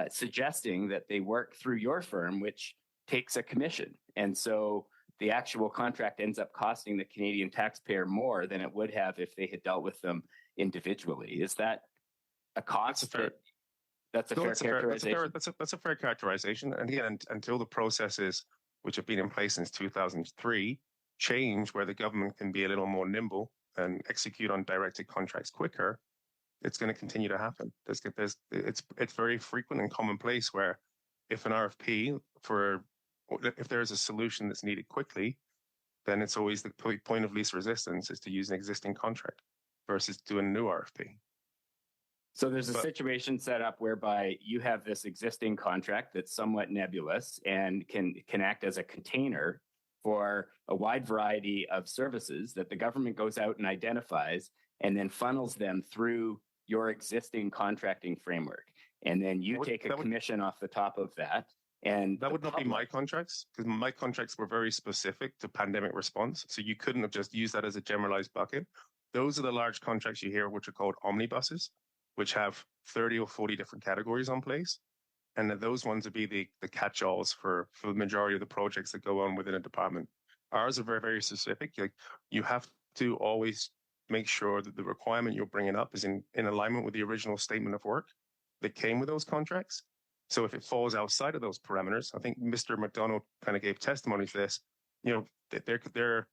suggesting that they work through your firm, which takes a commission. And so the actual contract ends up costing the Canadian taxpayer more than it would have if they had dealt with them individually. Is that a cost? That's a fair characterization. That's a fair characterization. And again, until the processes which have been in place since 2003 change, where the government can be a little more nimble and execute on directed contracts quicker, it's going to continue to happen. It's very frequent and commonplace where if an RFP if there's a solution that's needed quickly, then it's always the point of least resistance is to use an existing contract versus doing a new RFP. So there's a situation set up whereby you have this existing contract that's somewhat nebulous and can act as a container for a wide variety of services that the government goes out and identifies and then funnels them through your existing contracting framework. And then you take a commission off the top of that. And that would not be my contracts, because my contracts were very specific to pandemic response. So you couldn't have just used that as a generalized bucket. Those are the large contracts you hear, which are called omnibuses, which have 30 or 40 different categories on place. And those ones would be the catch-alls for the majority of the projects that go on within a department. Ours are very, very specific. Like, you have to always make sure that the requirement you're bringing up is in alignment with the original statement of work that came with those contracts. So if it falls outside of those parameters, I think Mr. McDonald kind of gave testimony to this. They're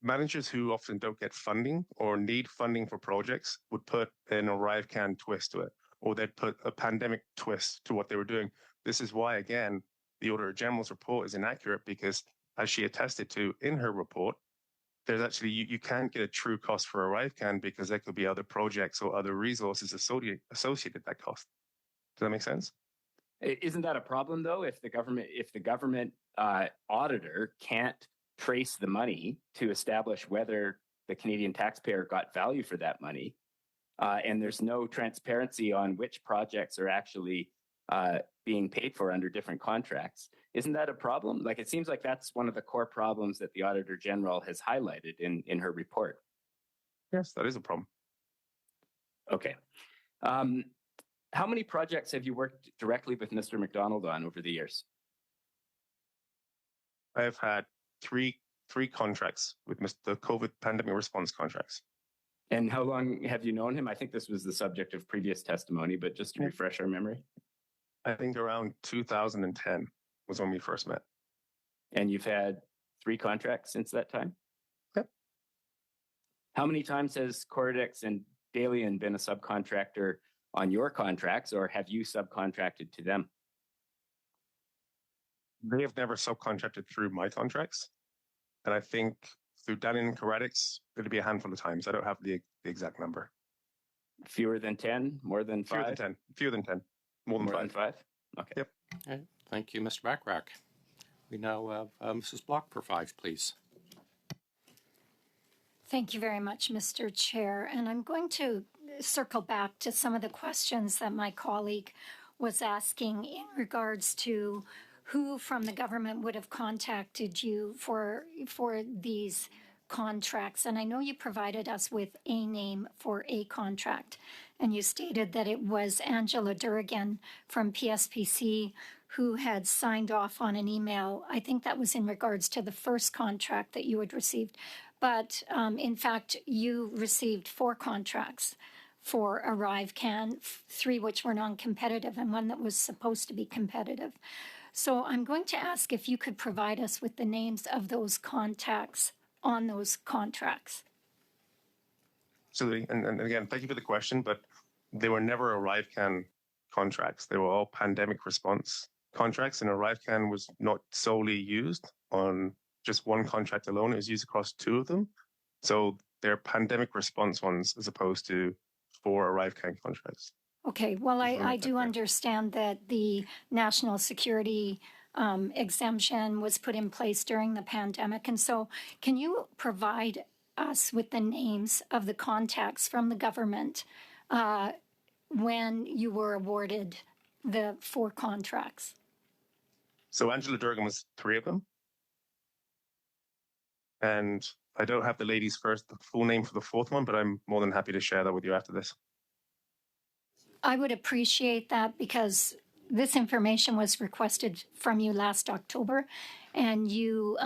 managers who often don't get funding or need funding for projects would put an ArriveCAN twist to it, or they'd put a pandemic twist to what they were doing. This is why, again, the Auditor General's report is inaccurate, because as she attested to in her report, there's actually, you can't get a true cost for ArriveCAN because there could be other projects or other resources associated with that cost. Does that make sense? Isn't that a problem, though, if the government auditor can't trace the money to establish whether the Canadian taxpayer got value for that money, and there's no transparency on which projects are actually being paid for under different contracts? Isn't that a problem? Like, it seems like that's one of the core problems that the Auditor General has highlighted in her report. Yes, that is a problem. Okay. How many projects have you worked directly with Mr. McDonald on over the years? I have had three contracts with the COVID pandemic response contracts. And how long have you known him? I think this was the subject of previous testimony, but just to refresh our memory. I think around 2010 was when we first met. And you've had 3 contracts since that time? Yep. How many times has Coredex and Dalian been a subcontractor on your contracts, or have you subcontracted to them? They have never subcontracted through my contracts. And I think through Dalian and Coredex, it'll be a handful of times. I don't have the exact number. Fewer than 10? More than 5? Fewer than 10. More than 5. Okay. Yep. Okay. Thank you, Mr. Backrack. We now have Mrs. Block for 5, please. Thank you very much, Mr. Chair. And I'm going to circle back to some of the questions that my colleague was asking in regards to who from the government would have contacted you for these contracts. And I know you provided us with a name for a contract, and you stated that it was Angela Durgan from PSPC who had signed off on an email. I think that was in regards to the first contract that you had received. But in fact, you received 4 contracts for ArriveCAN, 3 which were non-competitive and 1 that was supposed to be competitive. So I'm going to ask if you could provide us with the names of those contacts on those contracts. Absolutely. And again, thank you for the question, but they were never ArriveCAN contracts. They were all pandemic response contracts, and ArriveCAN was not solely used on just one contract alone. It was used across 2 of them. So they're pandemic response ones as opposed to 4 ArriveCAN contracts. Okay, well, I do understand that the national security exemption was put in place during the pandemic. And so can you provide us with the names of the contacts from the government when you were awarded the 4 contracts? So Angela Durgan was 3 of them. And I don't have the lady's the full name for the 4th one, but I'm more than happy to share that with you after this. I would appreciate that because this information was requested from you last October, and you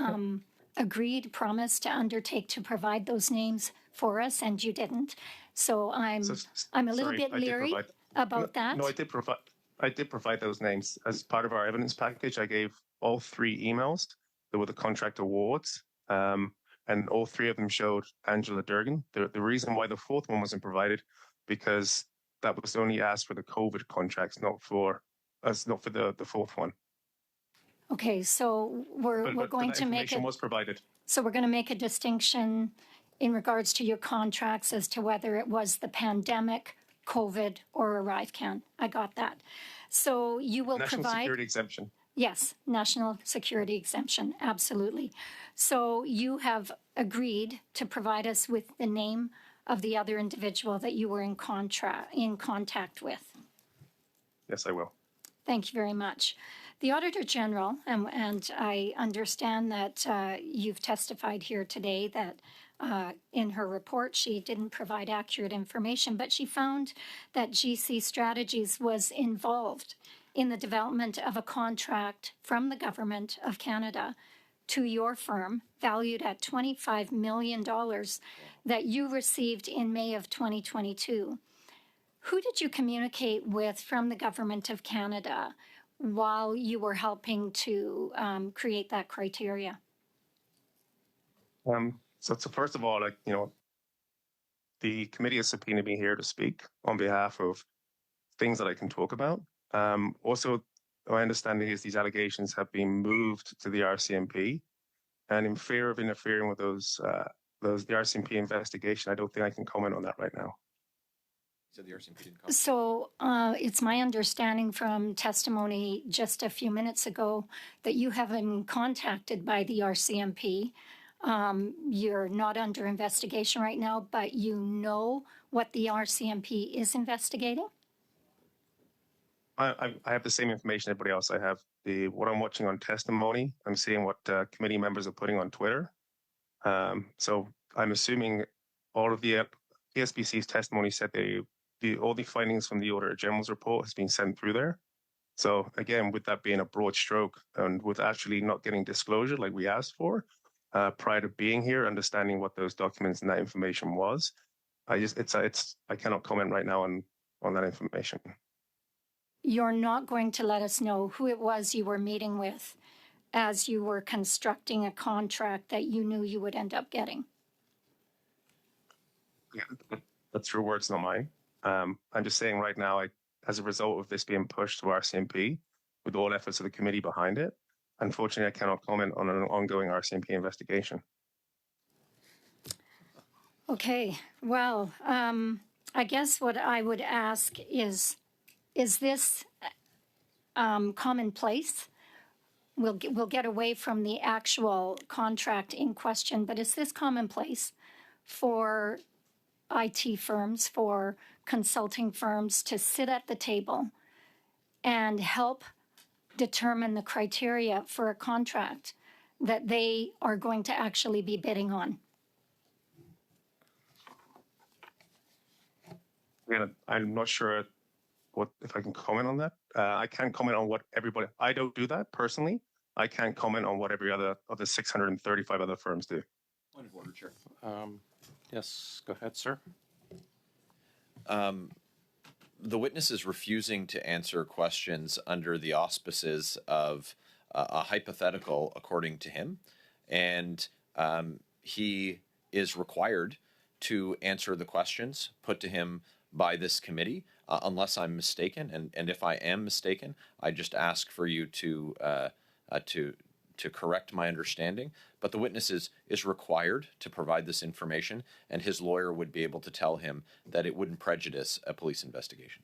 promised to undertake to provide those names for us, and you didn't. So I'm a little Sorry, bit I did leery provide. about that. No, I did provide those names as part of our evidence package. I gave all 3 emails. There were the contract awards, and all 3 of them showed Angela Durgan. The reason why the 4th one wasn't provided, because that was only asked for the COVID contracts, not for the 4th one. Okay, so we're going to make information was provided. So we're going to make a distinction in regards to your contracts as to whether it was the pandemic, COVID, or ArriveCAN. I got that. So you will National provide... security exemption. Yes, national security exemption, absolutely. So you have agreed to provide us with the name of the other individual that you were in contact with. Yes, I will. Thank you very much. The Auditor General, and I understand that you've testified here today that in her report she didn't provide accurate information, but she found that GC Strategies was involved in the development of a contract from the Government of Canada to your firm, valued at $25 million, that you received in May of 2022. Who did you communicate with from the Government of Canada while you were helping to create that criteria? So first of all, the committee has subpoenaed me here to speak on behalf of things that I can talk about. Also, my understanding is these allegations have been moved to the RCMP, and in fear of interfering with the RCMP investigation, I don't think I can comment on that right now. So the RCMP didn't comment. So it's my understanding from testimony just a few minutes ago that you have been contacted by the RCMP. You're not under investigation right now, but you know what the RCMP is investigating? I have the same information everybody else. I have what I'm watching on testimony. I'm seeing what committee members are putting on Twitter. So I'm assuming all of the PSBC's testimony said all the findings from the Auditor General's report has been sent through there. So again, with that being a broad stroke and with actually not getting disclosure like we asked for prior to being here, understanding what those documents and that information was, I cannot comment right now on that information. You're not going to let us know who it was you were meeting with as you were constructing a contract that you knew you would end up getting? Yeah, that's your words, not mine. I'm just saying right now, as a result of this being pushed to RCMP, with all efforts of the committee behind it, unfortunately, I cannot comment on an ongoing RCMP investigation. Okay, well, I guess what I would ask is this commonplace? We'll get away from the actual contract in question, but is this commonplace for IT firms, for consulting firms to sit at the table and help determine the criteria for a contract that they are going to actually be bidding on? I'm not sure if I can comment on that. I can't comment on what everybody. I don't do that personally. I can't comment on what every other of the 635 other firms do. Point of order, Chair. Yes, go ahead, sir. The witness is refusing to answer questions under the auspices of a hypothetical, according to him, and he is required to answer the questions put to him by this committee, unless I'm mistaken. And if I am mistaken, I just ask for you to correct my understanding. But the witness is required to provide this information, and his lawyer would be able to tell him that it wouldn't prejudice a police investigation.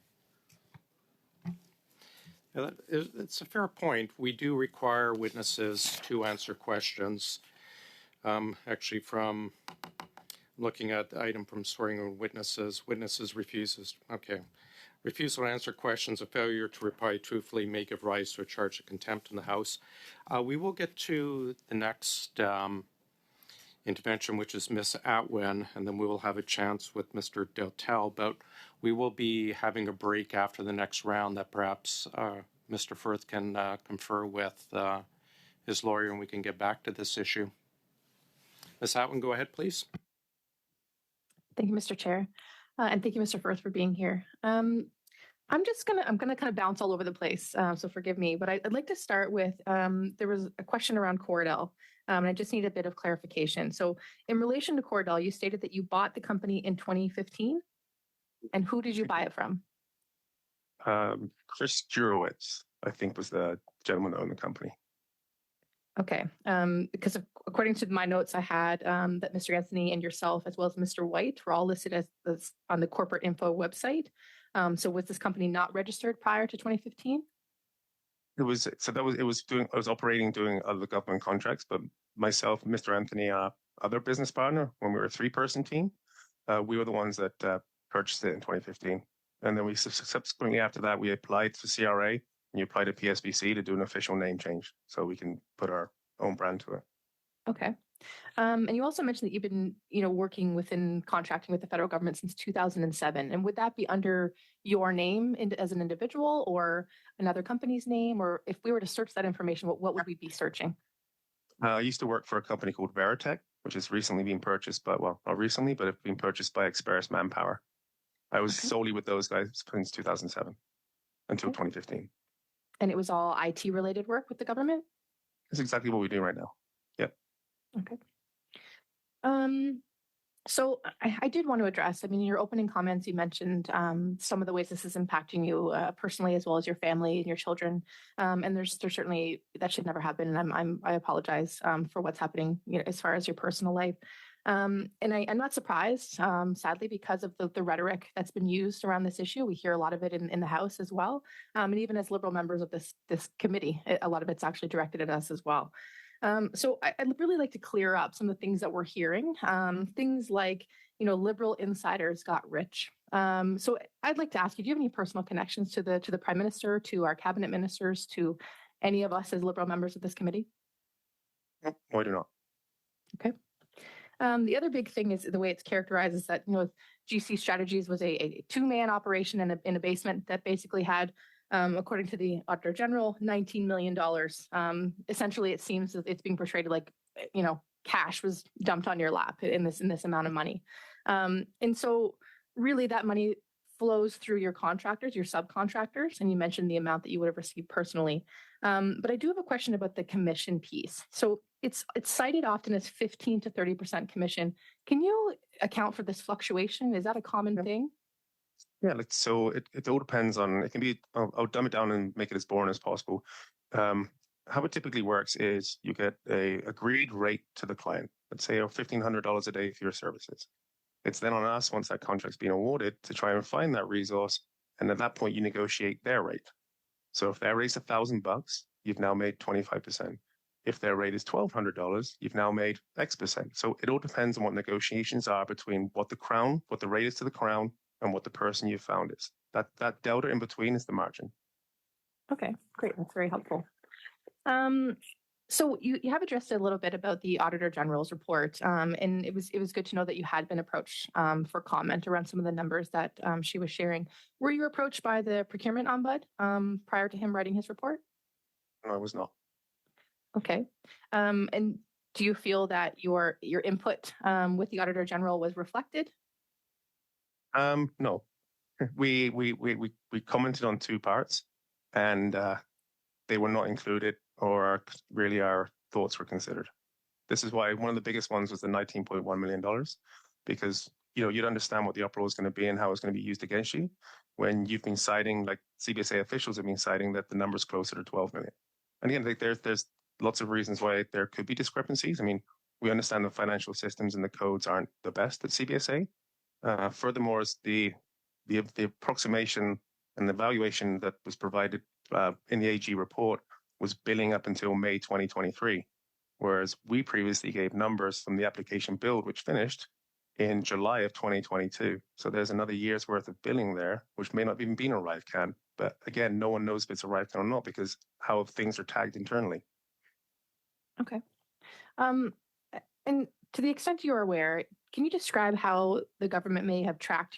Yeah, it's a fair point. We do require witnesses to answer questions. Actually, from looking at the item from swearing in witnesses refusal to answer questions, a failure to reply truthfully may give rise to a charge of contempt in the House. We will get to the next intervention, which is Miss Atwin, and then we will have a chance with Mr. Deltel. But we will be having a break after the next round that perhaps Mr. Firth can confer with his lawyer, and we can get back to this issue. Ms. Atwin, go ahead, please. Thank you, Mr. Chair. And thank you, Mr. Firth, for being here. I'm gonna kind of bounce all over the place, so forgive me. But I'd like to start with there was a question around Cordell, and I just need a bit of clarification. So, in relation to Cordell, you stated that you bought the company in 2015, and who did you buy it from? Chris Jurowitz, I think, was the gentleman that owned the company. Okay, because according to my notes, I had that Mr. Anthony and yourself, as well as Mr. White, were all listed as on the corporate info website. So was this company not registered prior to 2015? It was operating doing other government contracts, but myself, Mr. Anthony, our other business partner, when we were a 3-person team, we were the ones that purchased it in 2015. And then we subsequently after that, we applied to CRA and you applied to PSBC to do an official name change so we can put our own brand to it. Okay. And you also mentioned that you've been, working within contracting with the federal government since 2007. And would that be under your name as an individual or another company's name? Or if we were to search that information, what would we be searching? I used to work for a company called Veritech, which has recently been purchased by, well, not recently, but it's been purchased by Express Manpower. I was solely with those guys since 2007 until 2015. And it was all IT related work with the government? That's exactly what we do right now. Yep. Okay. So I did want to address, in your opening comments, you mentioned some of the ways this is impacting you personally, as well as your family and your children. And there's certainly, that should never happen. And I apologize for what's happening, as far as your personal life. And I'm not surprised, sadly, because of the rhetoric that's been used around this issue. We hear a lot of it in the House as well. And even as Liberal members of this committee, a lot of it's actually directed at us as well. So I'd really like to clear up some of the things that we're hearing. Things like, Liberal insiders got rich. So I'd like to ask you, do you have any personal connections to the Prime Minister, to our cabinet ministers, to any of us as Liberal members of this committee? No, I do not. Okay. The other big thing is the way it's characterized is that, GC Strategies was a 2-man operation in a basement that basically had, according to the Auditor General, $19 million. Essentially, it seems that it's being portrayed like, cash was dumped on your lap in this amount of money. And so really that money flows through your contractors, your subcontractors, and you mentioned the amount that you would have received personally. But I do have a question about the commission piece. So it's cited often as 15 to 30% commission. Can you account for this fluctuation? Is that a common thing? Yeah, so it all depends on, it can be, I'll dumb it down and make it as boring as possible. How it typically works is you get a agreed rate to the client, let's say $1,500 a day for your services. It's then on us, once that contract's been awarded, to try and find that resource. And at that point, you negotiate their rate. So if their rate's $1,000, you've now made 25%. If their rate is $1,200, you've now made X%. So it all depends on what negotiations are between what the rate is to the Crown, and what the person you found is. That delta in between is the margin. Okay, great. That's very helpful. So you have addressed a little bit about the Auditor General's report, and it was good to know that you had been approached for comment around some of the numbers that she was sharing. Were you approached by the procurement ombud prior to him writing his report? No, I was not. Okay. And do you feel that your input with the Auditor General was reflected? No. We commented on 2 parts, and they were not included, or really our thoughts were considered. This is why one of the biggest ones was the $19.1 million, because you'd understand what the uproar is going to be and how it's going to be used against you when you've been citing, like CBSA officials have been citing, that the number's closer to 12 million. And again, there's lots of reasons why there could be discrepancies. We understand the financial systems and the codes aren't the best at CBSA. Furthermore, is the approximation and the valuation that was provided in the AG report was billing up until May 2023, whereas we previously gave numbers from the application build, which finished in July of 2022. So there's another year's worth of billing there, which may not even be an ArriveCAN. But again, no one knows if it's ArriveCAN or not because how things are tagged internally. Okay. And To the extent you are aware, can you describe how the government may have tracked